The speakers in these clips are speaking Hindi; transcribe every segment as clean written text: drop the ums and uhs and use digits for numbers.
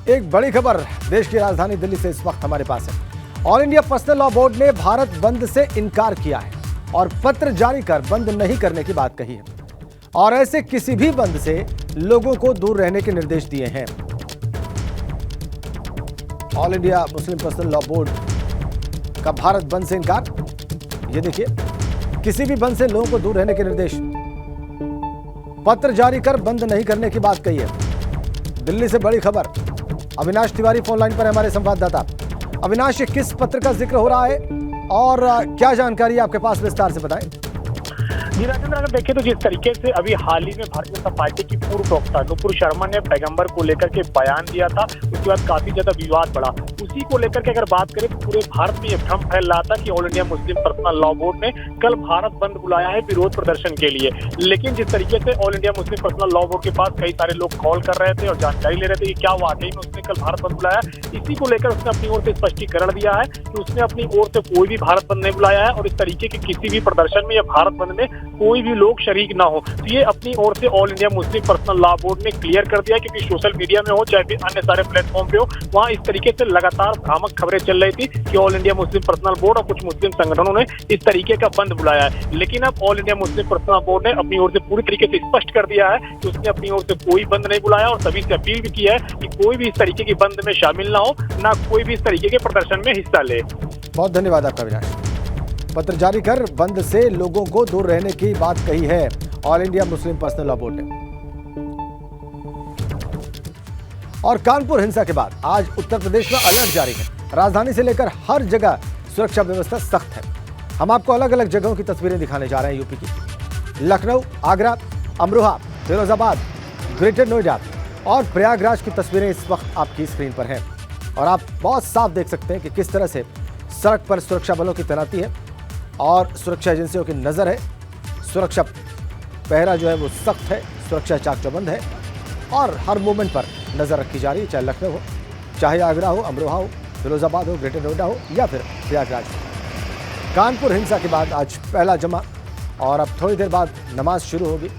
एक बड़ी खबर देश की राजधानी दिल्ली से इस वक्त हमारे पास है। All India personal law board ने भारत बंद से इनकार किया है और पत्र जारी कर बंद नहीं करने की बात कही है और ऐसे किसी भी बंद से लोगों को दूर रहने के निर्देश दिए हैं। All India Muslim personal law board का भारत बंद से इनकार। ये देखिए, किसी भी बंद से लोगों को दूर रहने के निर्देश, पत्र जारी कर बंद नहीं करने की बात कही है। दिल्ली से बड़ी खबर। अविनाश तिवारी फोन लाइन पर है, हमारे संवाददाता। अविनाश, किस पत्र का जिक्र हो रहा है और क्या जानकारी आपके पास, विस्तार से बताएं। जी राजेंद्र, अगर देखें तो जिस तरीके से अभी हाल ही में भारतीय जनता पार्टी की पूर्व प्रवक्ता नुपुर शर्मा ने पैगंबर को लेकर के बयान दिया था, उसके बाद काफी ज्यादा विवाद बढ़ा। उसी को लेकर के अगर बात करें तो पूरे भारत में यह भ्रम फैल रहा था कि all India Muslim personal law board ने कल भारत बंद बुलाया है विरोध प्रदर्शन के लिए। लेकिन जिस तरीके से all India Muslim personal law board के पास कई सारे लोग कॉल कर रहे थे और जानकारी ले रहे थे कि क्या वाकई में उसने कल भारत बंद बुलाया, इसी को लेकर उसने अपनी ओर से स्पष्टीकरण दिया है कि उसने अपनी ओर से कोई भी भारत बंद नहीं बुलाया है और इस तरीके के किसी भी प्रदर्शन में या भारत बंद में कोई भी लोग शरीक ना हो। तो ये अपनी ओर से all India Muslim personal law board ने क्लियर कर दिया, क्योंकि सोशल मीडिया में हो चाहे फिर अन्य सारे प्लेटफॉर्म पे हो, वहाँ इस तरीके से लगातार भ्रामक खबरें चल रही थी कि all India Muslim personal board और कुछ मुस्लिम संगठनों ने इस तरीके का बंद बुलाया है। लेकिन अब all India Muslim personal board ने अपनी ओर से पूरी तरीके से स्पष्ट कर दिया है कि उसने अपनी ओर से कोई बंद नहीं बुलाया और सभी से अपील भी की है कि कोई भी इस तरीके की बंद में शामिल ना हो, ना कोई भी इस तरीके के प्रदर्शन में हिस्सा ले। बहुत धन्यवाद आपका अविनाश। पत्र जारी कर बंद से लोगों को दूर रहने की बात कही है all India Muslim personal law board ने। और कानपुर हिंसा के बाद आज उत्तर प्रदेश में अलर्ट जारी है। राजधानी से लेकर हर जगह सुरक्षा व्यवस्था सख्त है। हम आपको अलग अलग जगहों की तस्वीरें दिखाने जा रहे हैं यूपी की। लखनऊ, आगरा, अमरोहा, फिरोजाबाद, ग्रेटर नोएडा और प्रयागराज की तस्वीरें इस वक्त आपकी स्क्रीन पर हैं और आप बहुत साफ देख सकते हैं कि किस तरह से सड़क पर सुरक्षा बलों की तैनाती है और सुरक्षा एजेंसियों की नजर है। सुरक्षा पहरा जो है वो सख्त है, सुरक्षा चाक चौबंद है और हर मोमेंट पर नजर रखी जा रही है, चाहे लखनऊ हो, चाहे आगरा हो, अमरोहा हो, फिरोजाबाद हो, ग्रेटर नोएडा हो या फिर प्रयागराज हो। कानपुर हिंसा के बाद आज पहला जमा और अब थोड़ी देर बाद नमाज शुरू होगी।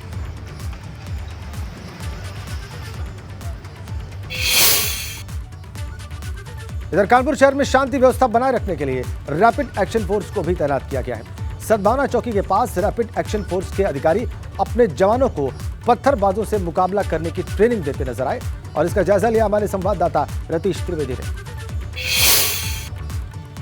इधर कानपुर शहर में शांति व्यवस्था बनाए रखने के लिए रैपिड एक्शन फोर्स को भी तैनात किया गया है। सद्भावना चौकी के पास रैपिड एक्शन फोर्स के अधिकारी अपने जवानों को पत्थरबाजों से मुकाबला करने की ट्रेनिंग देते नजर आए और इसका जायजा लिया हमारे संवाददाता रतीश त्रिवेदी ने।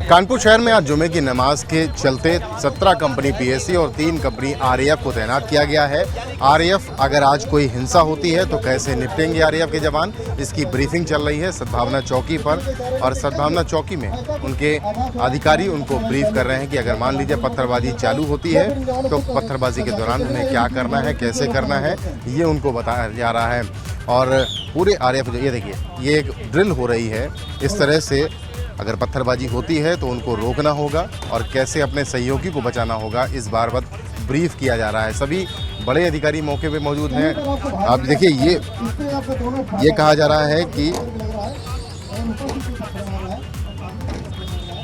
कानपुर शहर में आज जुमे की नमाज के चलते 17 कंपनी पीएससी और 3 कंपनी आरएएफ को तैनात किया गया है। आरएएफ अगर आज कोई हिंसा होती है तो कैसे निपटेंगे आरएएफ के जवान, इसकी ब्रीफिंग चल रही है सद्भावना चौकी पर और सद्भावना चौकी में उनके अधिकारी उनको ब्रीफ कर रहे हैं कि अगर मान लीजिए पत्थरबाजी चालू होती है तो पत्थरबाजी के दौरान उन्हें क्या करना है, कैसे करना है, ये उनको बताया जा रहा है। और पूरे आरएएफ, ये देखिए, ये एक ड्रिल हो रही है। इस तरह से अगर पत्थरबाजी होती है तो उनको रोकना होगा और कैसे अपने सहयोगी को बचाना होगा, इस बाबत ब्रीफ किया जा रहा है। सभी बड़े अधिकारी मौके पे मौजूद हैं। आप देखिए, ये कहा जा रहा है कि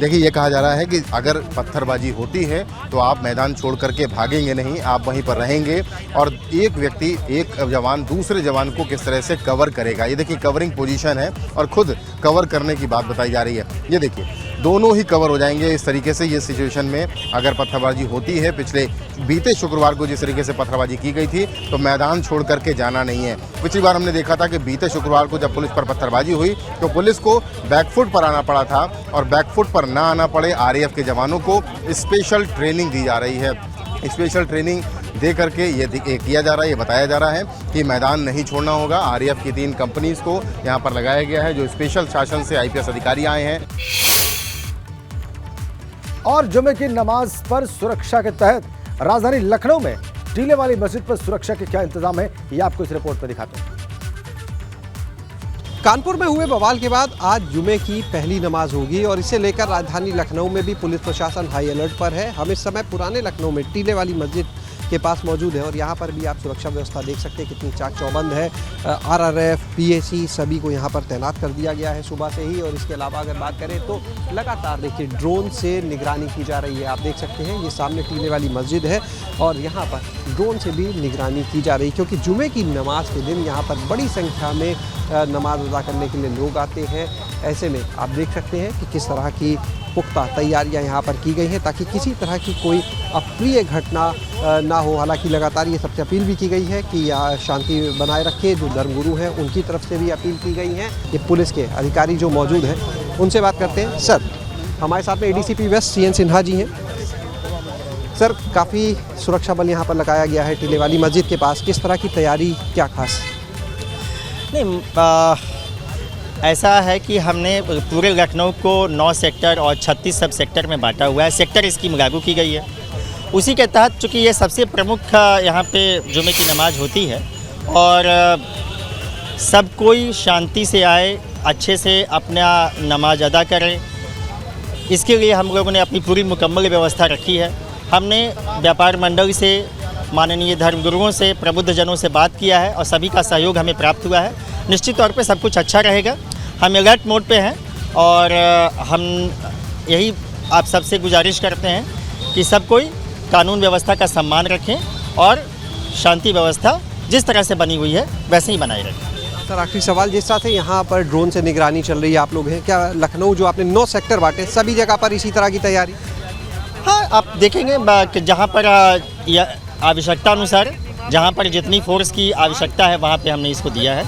ये कहा जा रहा है कि अगर पत्थरबाजी होती है तो आप मैदान छोड़ करके भागेंगे नहीं, आप वहीं पर रहेंगे और एक व्यक्ति, एक जवान दूसरे जवान को किस तरह से कवर करेगा। ये देखिए, कवरिंग पोजीशन है और खुद कवर करने की बात बताई जा रही है। ये देखिए, दोनों ही कवर हो जाएंगे इस तरीके से। ये सिचुएशन में अगर पत्थरबाजी होती है, बीते शुक्रवार को जिस तरीके से पत्थरबाजी की गई थी, तो मैदान छोड़ करके जाना नहीं है। पिछली बार हमने देखा था कि बीते शुक्रवार को जब पुलिस पर पत्थरबाजी हुई तो पुलिस को बैकफुट पर आना पड़ा था और बैकफुट पर ना आना पड़े, आरएएफ के जवानों को स्पेशल ट्रेनिंग दी जा रही है। स्पेशल ट्रेनिंग दे करके ये किया जा रहा है, ये बताया जा रहा है कि मैदान नहीं छोड़ना होगा। आरएएफ की 3 कंपनीज को यहाँ पर लगाया गया है जो स्पेशल शासन से आईपीएस अधिकारी आए हैं। और जुमे की नमाज पर सुरक्षा के तहत राजधानी लखनऊ में टीले वाली मस्जिद पर सुरक्षा के क्या इंतजाम है, ये आपको इस रिपोर्ट में दिखाते हैं। कानपुर में हुए बवाल के बाद आज जुमे की पहली नमाज होगी और इसे लेकर राजधानी लखनऊ में भी पुलिस प्रशासन हाई अलर्ट पर है। हम इस समय पुराने लखनऊ में टीले वाली मस्जिद के पास मौजूद हैं और यहाँ पर भी आप सुरक्षा व्यवस्था देख सकते हैं कितनी चाक चौबंद है। आरआरएफ, पीएसी सभी को यहाँ पर तैनात कर दिया गया है सुबह से ही। और इसके अलावा अगर बात करें तो लगातार देखिए ड्रोन से निगरानी की जा रही है। आप देख सकते हैं ये सामने टीले वाली मस्जिद है और यहाँ पर ड्रोन से भी निगरानी की जा रही है, क्योंकि जुमे की नमाज के दिन यहाँ पर बड़ी संख्या में नमाज अदा करने के लिए लोग आते हैं। ऐसे में आप देख सकते हैं कि किस तरह की पुख्ता तैयारियां यहाँ पर की गई हैं ताकि किसी तरह की कोई अप्रिय घटना ना हो। हालांकि लगातार ये सबसे अपील भी की गई है कि यहाँ शांति बनाए रखें। जो धर्मगुरु हैं उनकी तरफ से भी अपील की गई है। ये पुलिस के अधिकारी जो मौजूद हैं उनसे बात करते हैं। सर, हमारे साथ में ADCP waste CN Sinha ji हैं। सर, काफ़ी सुरक्षा बल यहाँ पर लगाया गया है टीले वाली मस्जिद के पास, किस तरह की तैयारी, क्या खास? नहीं, ऐसा है कि हमने पूरे लखनऊ को 9 सेक्टर और 36 सब सेक्टर में बांटा हुआ है। सेक्टर स्कीम लागू की गई है। उसी के तहत चूँकि ये सबसे प्रमुख यहाँ पे जुमे की नमाज होती है और सब कोई शांति से आए, अच्छे से अपना नमाज अदा करें, इसके लिए हम लोगों ने अपनी पूरी मुकम्मल व्यवस्था रखी है। हमने व्यापार मंडल से, माननीय धर्मगुरुओं से, प्रबुद्धजनों से बात किया है और सभी का सहयोग हमें प्राप्त हुआ है। निश्चित तौर पे सब कुछ अच्छा रहेगा। हम अलर्ट मोड पे हैं और हम यही आप सबसे गुजारिश करते हैं कि सब कोई कानून व्यवस्था का सम्मान रखें और शांति व्यवस्था जिस तरह से बनी हुई है वैसे ही बनाए रखें। सर, आखिरी सवाल, जिस तरह से यहाँ पर ड्रोन से निगरानी चल रही है, आप लोग हैं क्या लखनऊ जो आपने 9 सेक्टर बांटे सभी जगह पर इसी तरह की तैयारी? हाँ, आप देखेंगे कि जहाँ पर आवश्यकता अनुसार जहाँ पर जितनी फोर्स की आवश्यकता है वहाँ पे हमने इसको दिया है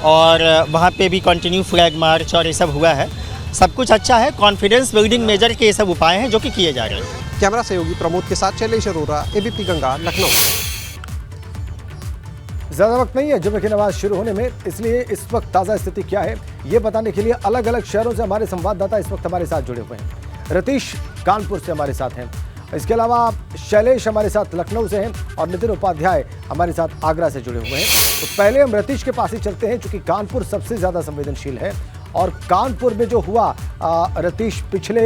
और वहाँ पे भी कंटिन्यू फ्लैग मार्च और ये सब हुआ है। सब कुछ अच्छा है। कॉन्फिडेंस बिल्डिंग मेजर के ये सब उपाय हैं जो कि किए जा रहे हैं। कैमरा सहयोगी प्रमोद के साथ शैलेश अरोरा, ABP गंगा, लखनऊ। ज़्यादा वक्त नहीं है जुमे की नमाज शुरू होने में, इसलिए इस वक्त ताज़ा स्थिति क्या है ये बताने के लिए अलग अलग शहरों से हमारे संवाददाता इस वक्त हमारे साथ जुड़े हुए हैं। रतीश कानपुर से हमारे साथ हैं, इसके अलावा शैलेश हमारे साथ लखनऊ से हैं और नितिन उपाध्याय हमारे साथ आगरा से जुड़े हुए हैं। तो पहले हम रतीश के पास ही चलते हैं, क्योंकि कानपुर सबसे ज़्यादा संवेदनशील है। और कानपुर में जो हुआ रतीश पिछले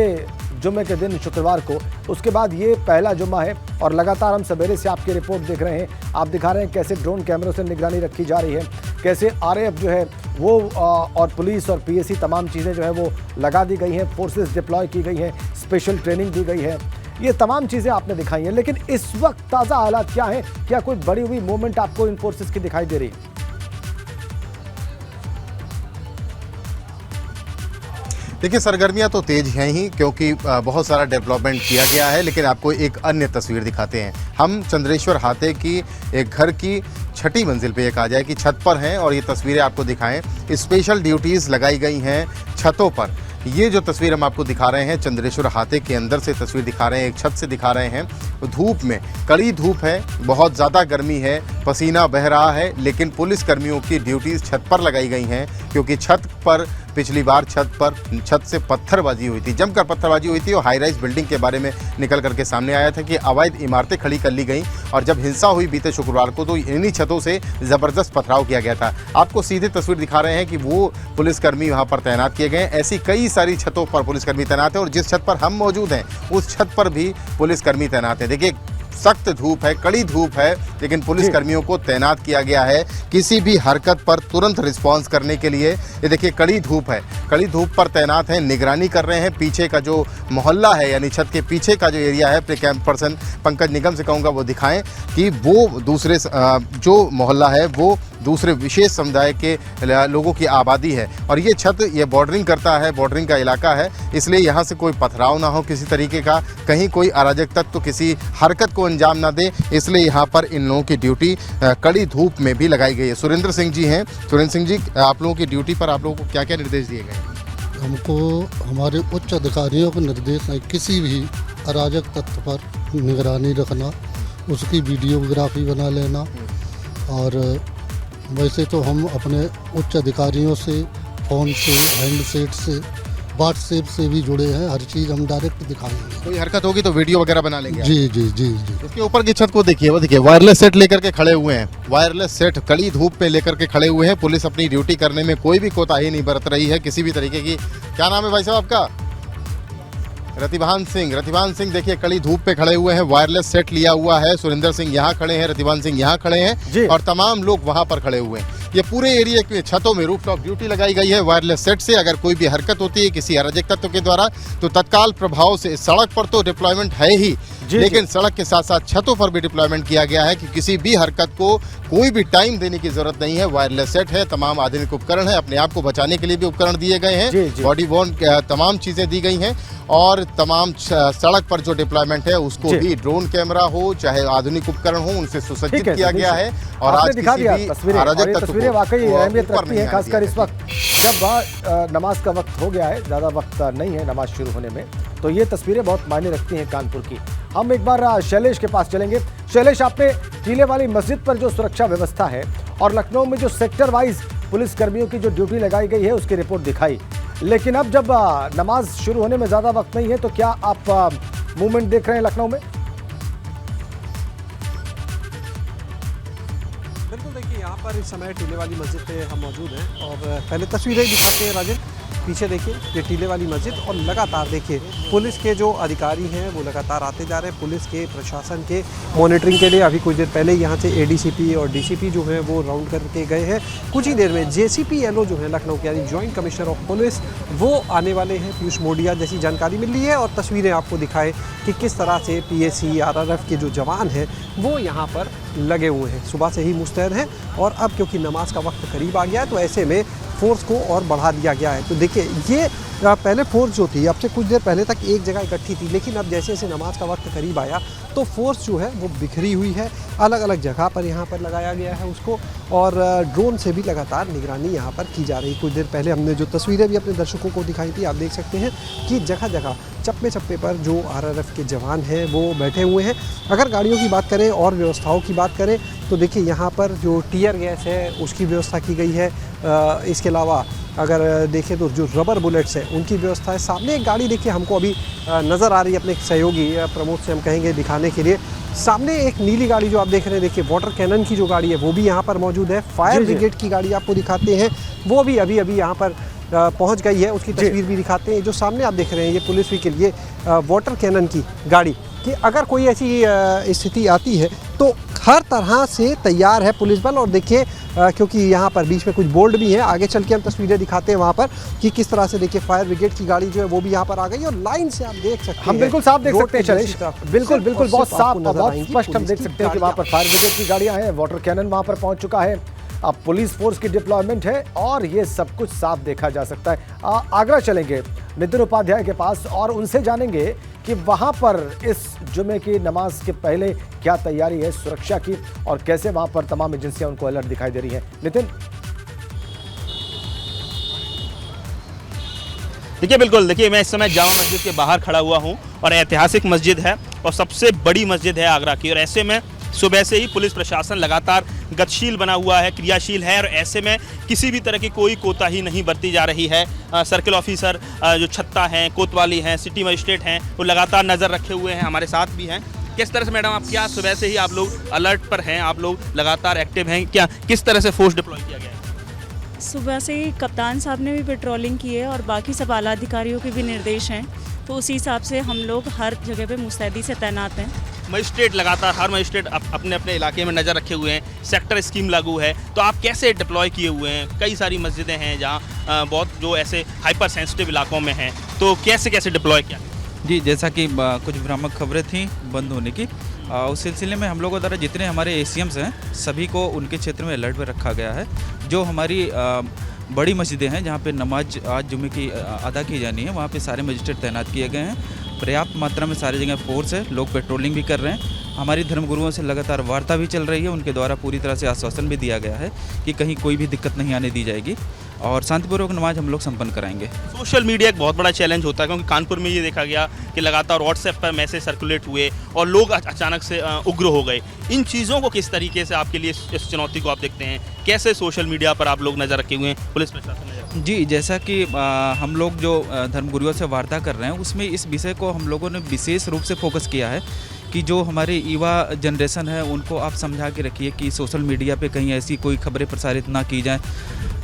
जुम्मे के दिन शुक्रवार को, उसके बाद ये पहला जुम्मा है और लगातार हम सवेरे से आपकी रिपोर्ट देख रहे हैं। आप दिखा रहे हैं कैसे ड्रोन कैमरों से निगरानी रखी जा रही है, कैसे RAF जो है वो और पुलिस और PSC तमाम चीज़ें जो है वो लगा दी गई हैं, फोर्सेस डिप्लॉय की गई हैं, स्पेशल ट्रेनिंग दी गई है। ये तमाम चीज़ें आपने दिखाई हैं, लेकिन इस वक्त ताज़ा हालात क्या हैं? क्या कोई बड़ी हुई मूवमेंट आपको इन फोर्सेस की दिखाई दे रही है? देखिए, सरगर्मियां तो तेज हैं ही, क्योंकि बहुत सारा डेवलपमेंट किया गया है। लेकिन आपको एक अन्य तस्वीर दिखाते हैं। हम चंद्रेश्वर हाते की एक घर की 6ठी मंजिल पे, ये कहा जाए कि छत पर हैं और ये तस्वीरें आपको दिखाएं। स्पेशल ड्यूटीज़ लगाई गई हैं छतों पर। ये जो तस्वीर हम आपको दिखा रहे हैं चंद्रेश्वर हाते के अंदर से तस्वीर दिखा रहे हैं, एक छत से दिखा रहे हैं। धूप में, कड़ी धूप है, बहुत ज़्यादा गर्मी है, पसीना बह रहा है, लेकिन पुलिस कर्मियों की ड्यूटीज़ छत पर लगाई गई हैं, क्योंकि छत पर पिछली बार छत से पत्थरबाजी हुई थी, जमकर पत्थरबाजी हुई थी और हाई राइज बिल्डिंग के बारे में निकल करके सामने आया था कि अवैध इमारतें खड़ी कर ली गई। और जब हिंसा हुई बीते शुक्रवार को तो इन्हीं छतों से ज़बरदस्त पथराव किया गया था। आपको सीधे तस्वीर दिखा रहे हैं कि वो पुलिसकर्मी वहाँ पर तैनात किए गए। ऐसी कई सारी छतों पर पुलिसकर्मी तैनात है और जिस छत पर हम मौजूद हैं उस छत पर भी पुलिसकर्मी तैनात है। देखिए, सख्त धूप है, कड़ी धूप है, लेकिन पुलिस कर्मियों को तैनात किया गया है किसी भी हरकत पर तुरंत रिस्पांस करने के लिए। ये देखिए, कड़ी धूप है, कड़ी धूप पर तैनात हैं, निगरानी कर रहे हैं। पीछे का जो मोहल्ला है, यानी छत के पीछे का जो एरिया है, कैंप पर्सन पंकज निगम से कहूँगा वो दिखाएं कि वो दूसरे जो मोहल्ला है वो दूसरे विशेष समुदाय के लोगों की आबादी है और ये छत ये बॉर्डरिंग करता है, बॉर्डरिंग का इलाका है, इसलिए यहाँ से कोई पथराव ना हो किसी तरीके का, कहीं कोई अराजक तत्व किसी हरकत को अंजाम ना दे, इसलिए यहाँ पर इन लोगों की ड्यूटी कड़ी धूप में भी लगाई गई है। सुरेंद्र सिंह जी हैं। सुरेंद्र सिंह जी, आप लोगों की ड्यूटी पर आप लोगों को क्या क्या निर्देश दिए गए? हमको हमारे उच्च अधिकारियों को निर्देश है किसी भी अराजक तत्व पर निगरानी रखना, उसकी वीडियोग्राफी बना लेना। और वैसे तो हम अपने उच्च अधिकारियों से फ़ोन से, हैंडसेट से, व्हाट्सएप से भी जुड़े हैं। हर चीज़ हम डायरेक्ट दिखाएंगे। कोई हरकत होगी तो वीडियो वगैरह बना लेंगे? जी जी जी जी। इसके ऊपर की छत को देखिए, वो देखिए वायरलेस सेट लेकर के खड़े हुए हैं, वायरलेस सेट कड़ी धूप पे लेकर के खड़े हुए हैं। पुलिस अपनी ड्यूटी करने में कोई भी कोताही नहीं बरत रही है किसी भी तरीके की। क्या नाम है भाई साहब आपका? रतिभान सिंह देखिए कड़ी धूप पे खड़े हुए हैं, वायरलेस सेट लिया हुआ है। सुरेंद्र सिंह यहाँ खड़े हैं, रतिभान सिंह यहाँ खड़े जी। हैं और तमाम लोग वहाँ पर खड़े हुए हैं। ये पूरे एरिया की छतों में रूफटॉप ड्यूटी लगाई गई है वायरलेस सेट से। अगर कोई भी हरकत होती है किसी अराजक तत्व के द्वारा तो तत्काल प्रभाव से सड़क पर तो डिप्लॉयमेंट है ही, लेकिन सड़क के साथ साथ छतों पर भी डिप्लॉयमेंट किया गया है कि किसी भी हरकत को कोई भी टाइम देने की जरूरत नहीं है। वायरलेस सेट है, तमाम आधुनिक उपकरण है, अपने आप को बचाने के लिए भी उपकरण दिए गए हैं, बॉडी वॉर्न तमाम चीजें दी गई हैं और तमाम सड़क पर जो डिप्लॉयमेंट है उसको भी ड्रोन कैमरा हो चाहे आधुनिक उपकरण हो उनसे सुसज्जित किया गया है। और आज दिखा दिया किसी भी तस्वीरें, अराजक तत्व तस्वीरें वाकई अहमियत रखती हैं, खासकर नहीं इस वक्त जब नमाज का वक्त हो गया है, ज़्यादा वक्त नहीं है नमाज शुरू होने में, तो ये तस्वीरें बहुत मायने रखती हैं कानपुर की। हम एक बार शैलेश के पास चलेंगे। शैलेश, आपने टीले वाली मस्जिद पर जो सुरक्षा व्यवस्था है और लखनऊ में जो सेक्टर वाइज पुलिस कर्मियों की जो ड्यूटी लगाई गई है उसकी रिपोर्ट दिखाई, लेकिन अब जब नमाज शुरू होने में ज़्यादा वक्त नहीं है तो क्या आप मूवमेंट देख रहे हैं लखनऊ में? बिल्कुल, देखिए यहाँ पर इस समय टीले वाली मस्जिद पे हम मौजूद हैं और पहले तस्वीरें दिखाते हैं राजन। पीछे देखिए ये टीले वाली मस्जिद और लगातार देखिए पुलिस के जो अधिकारी हैं वो लगातार आते जा रहे हैं पुलिस के प्रशासन के मॉनिटरिंग के लिए। अभी कुछ देर पहले यहाँ से एडीसीपी और डीसीपी जो है वो राउंड करके गए हैं। कुछ ही देर में जेसीपीएलओ जो है लखनऊ के यानी जॉइंट कमिश्नर ऑफ पुलिस वो आने वाले हैं। पीयूष मोडिया जैसी जानकारी मिल रही है और तस्वीरें आपको दिखाए कि किस तरह से पीएसी आरआरएफ के जो जवान हैं वो यहाँ पर लगे हुए हैं, सुबह से ही मुस्तैद हैं। और अब क्योंकि नमाज का वक्त करीब आ गया है तो ऐसे में फोर्स को और बढ़ा दिया गया है। तो देखिए ये पहले फोर्स जो थी अब से कुछ देर पहले तक एक जगह इकट्ठी थी, लेकिन अब जैसे जैसे नमाज का वक्त करीब आया तो फोर्स जो है वो बिखरी हुई है, अलग अलग जगह पर यहाँ पर लगाया गया है उसको और ड्रोन से भी लगातार निगरानी यहाँ पर की जा रही। कुछ देर पहले हमने जो तस्वीरें भी अपने दर्शकों को दिखाई थी, आप देख सकते हैं कि जगह जगह चप्पे चप्पे पर जो आरआरएफ के जवान हैं वो बैठे हुए हैं। अगर गाड़ियों की बात करें और व्यवस्थाओं की बात करें तो देखिए यहाँ पर जो टीयर गैस है उसकी व्यवस्था की गई है। इसके अलावा अगर देखें तो जो रबर बुलेट्स हैं उनकी व्यवस्था है। सामने एक गाड़ी देखिए हमको अभी नज़र आ रही है, अपने सहयोगी प्रमोद से हम कहेंगे दिखाने के लिए। सामने एक नीली गाड़ी जो आप देख रहे हैं देखिए वाटर कैनन की जो गाड़ी है वो भी यहाँ पर मौजूद है। फायर ब्रिगेड की गाड़ी आपको दिखाते हैं, वो भी अभी अभी यहाँ पर पहुँच गई है, उसकी तस्वीर भी दिखाते हैं। जो सामने आप देख रहे हैं ये पुलिस के लिए वाटर कैनन की गाड़ी कि अगर कोई ऐसी स्थिति आती है तो हर तरह से तैयार है पुलिस बल। और देखिए क्योंकि यहाँ पर बीच में कुछ बोर्ड भी है, आगे चल के हम तस्वीरें दिखाते हैं वहाँ पर कि किस तरह से देखिए फायर ब्रिगेड की गाड़ी जो है वो भी यहाँ पर आ गई और लाइन से आप देख सकते हैं। हम बिल्कुल साफ देख सकते हैं शैलेश, बिल्कुल बिल्कुल बहुत साफ बहुत स्पष्ट हम देख सकते हैं कि वहाँ पर फायर ब्रिगेड की गाड़ियाँ हैं, वाटर कैनन वहाँ पर पहुँच चुका है, अब पुलिस फोर्स की डिप्लॉयमेंट है और ये सब कुछ साफ देखा जा सकता है। आगरा चलेंगे नितिन उपाध्याय के पास और उनसे जानेंगे कि वहां पर इस जुमे की नमाज के पहले क्या तैयारी है सुरक्षा की और कैसे वहां पर तमाम एजेंसियां उनको अलर्ट दिखाई दे रही हैं। नितिन, देखिए बिल्कुल, देखिए मैं इस समय जामा मस्जिद के बाहर खड़ा हुआ हूं और ऐतिहासिक मस्जिद है और सबसे बड़ी मस्जिद है आगरा की और ऐसे में सुबह से ही पुलिस प्रशासन लगातार गतिशील बना हुआ है, क्रियाशील है और ऐसे में किसी भी तरह की कोई कोताही नहीं बरती जा रही है। सर्किल ऑफिसर जो छत्ता हैं, कोतवाली हैं, सिटी मजिस्ट्रेट हैं, वो लगातार नज़र रखे हुए हैं, हमारे साथ भी हैं। किस तरह से मैडम आप क्या सुबह से ही आप लोग अलर्ट पर हैं, आप लोग लगातार एक्टिव हैं, क्या किस तरह से फोर्स डिप्लॉय किया गया है? सुबह से ही कप्तान साहब ने भी पेट्रोलिंग की है और बाकी सब आला अधिकारियों के भी निर्देश हैं, तो उसी हिसाब से हम लोग हर जगह पे मुस्तैदी से तैनात हैं। मजिस्ट्रेट लगातार हर मजिस्ट्रेट अपने अपने इलाके में नज़र रखे हुए हैं, सेक्टर स्कीम लागू है, तो आप कैसे डिप्लॉय किए हुए हैं? कई सारी मस्जिदें हैं जहाँ बहुत जो ऐसे हाइपर सेंसिटिव इलाकों में हैं, तो कैसे कैसे डिप्लॉय किया? जी, जैसा कि कुछ भ्रामक खबरें थी बंद होने की, उस सिलसिले में हम लोगों द्वारा जितने हमारे एसीएम्स हैं सभी को उनके क्षेत्र में अलर्ट पर रखा गया है। जो हमारी बड़ी मस्जिदें हैं जहाँ पे नमाज आज जुमे की अदा की जानी है वहाँ पे सारे मजिस्ट्रेट तैनात किए गए हैं। पर्याप्त मात्रा में सारी जगह फोर्स है, लोग पेट्रोलिंग भी कर रहे हैं। हमारी धर्मगुरुओं से लगातार वार्ता भी चल रही है, उनके द्वारा पूरी तरह से आश्वासन भी दिया गया है कि कहीं कोई भी दिक्कत नहीं आने दी जाएगी और शांतिपूर्वक नमाज हम लोग संपन्न कराएंगे। सोशल मीडिया एक बहुत बड़ा चैलेंज होता है क्योंकि कानपुर में ये देखा गया कि लगातार व्हाट्सएप पर मैसेज सर्कुलेट हुए और लोग अचानक से उग्र हो गए। इन चीज़ों को किस तरीके से आपके लिए इस चुनौती को आप देखते हैं? कैसे सोशल मीडिया पर आप लोग नज़र रखे हुए हैं, पुलिस प्रशासन नजर? जी, जैसा कि हम लोग जो धर्मगुरुओं से वार्ता कर रहे हैं उसमें इस विषय को हम लोगों ने विशेष रूप से फोकस किया है कि जो हमारे युवा जनरेशन है उनको आप समझा के रखिए कि सोशल मीडिया पे कहीं ऐसी कोई खबरें प्रसारित ना की जाएं।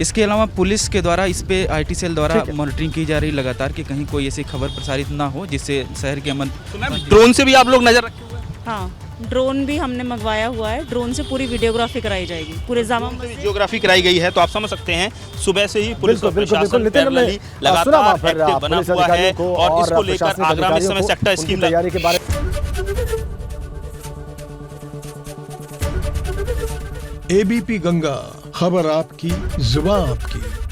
इसके अलावा पुलिस के द्वारा इस पे आईटी सेल द्वारा मॉनिटरिंग की जा रही लगातार कि कहीं कोई ऐसी खबर प्रसारित ना हो जिससे शहर के अमन। तो मैम ड्रोन से भी आप लोग नजर रखे हुए हैं? हाँ, ड्रोन भी हमने मंगवाया हुआ है। ड्रोन से पूरी वीडियोग्राफी कराई जाएगी पूरे जामा मस्जिद। जियोग्राफी कराई गई है, तो आप समझ सकते हैं सुबह से ही पुलिस और प्रशासन नितिन, हमने पैरेलली सुना लगातार वहाँ पर एक्टिव बना पुलिस हुआ है अधिकारियों को और इसको लेकर प्रशासनिक आगरा में इस समय अधिकारियों को सेक्टर उनकी स्कीम तैयारी के बारे एबीपी गंगा, खबर आपकी, जुबान आपकी।